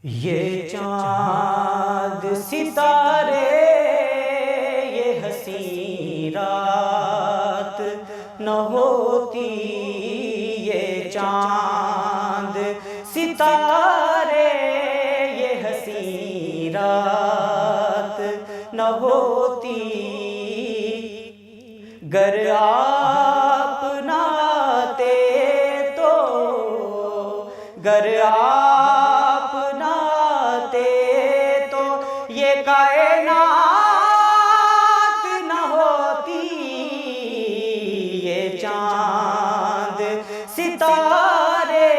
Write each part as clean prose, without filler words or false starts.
ये चाँद सितारे ये हसी रात न होती, ये चाँद सितारे ये हसी रात न होती। गर आप नाते तो, गर आप नाते तो ये कायनात न होती। ये चाँद सितारे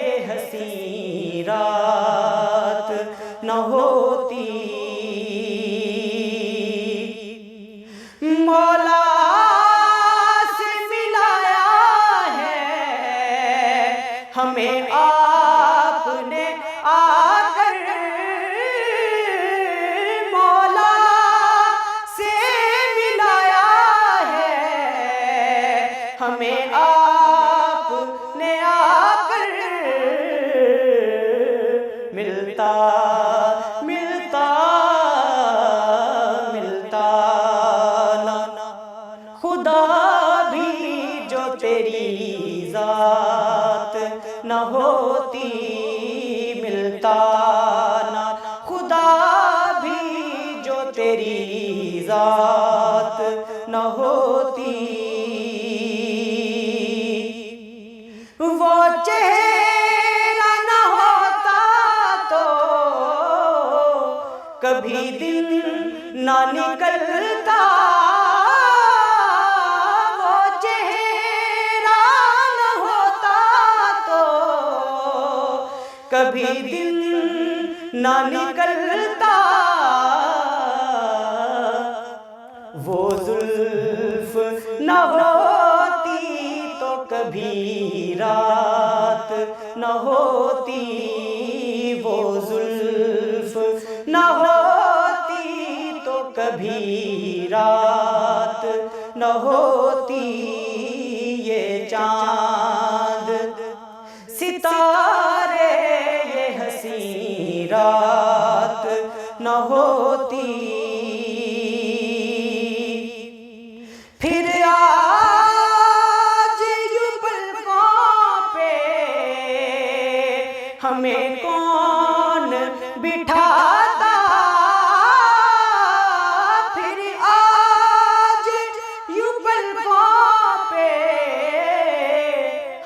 ये हसी रात न होती। मौला से मिलाया है हमें आपने आकर, मौला से मिलाया है हमें आपने आकर। मिलता मिलता मिलता ना खुदा भी जो तेरी जात न होती। मिलता ना खुदा भी जो तेरी जात न होती। वो चेहरा न होता तो कभी दिन ना निकलता। वो चेहरा न होता तो कभी दिन ना निकलता। वो जुल्फ न होती तो कभी रात न होती। वो जुल्फ न होती तो कभी रात न होती। ये चाँद सितारे ये हसी रात न होती। फिर आज यूं पलकों पे हमें कौन बिठाता। फिर आज यूं पलकों पे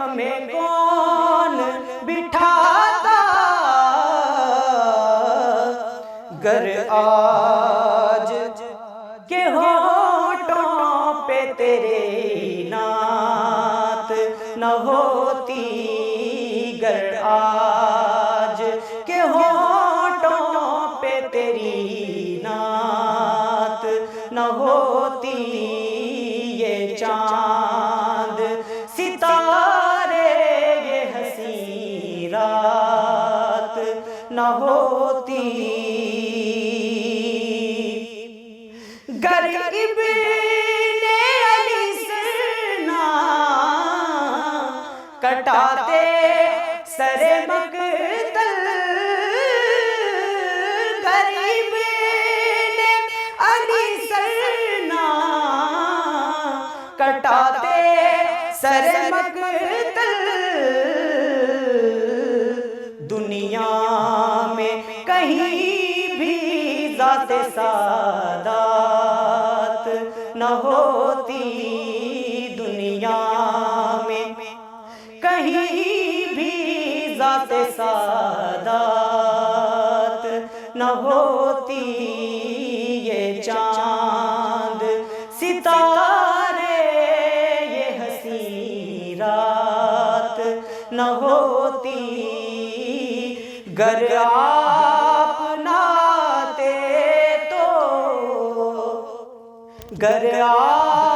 हमें कौन बिठाता। गर आज के होठों पे तेरे नात न होती। गर आज के होठों पे तेरी नात न होती। ये चाँद सितारे ये हसी रात न होती। गर इब्ने अली सरना कटाते सरे मकतल। गर इब्ने अली सरना कटाते सरे मकतल। दुनिया में कहीं भी ज़ाते सादात न होती। दुनिया में कहीं भी ज़ाते सादात न होती। ये चाँद सितारे ये हसी रात न होती। गर आप नाते तो, गर आप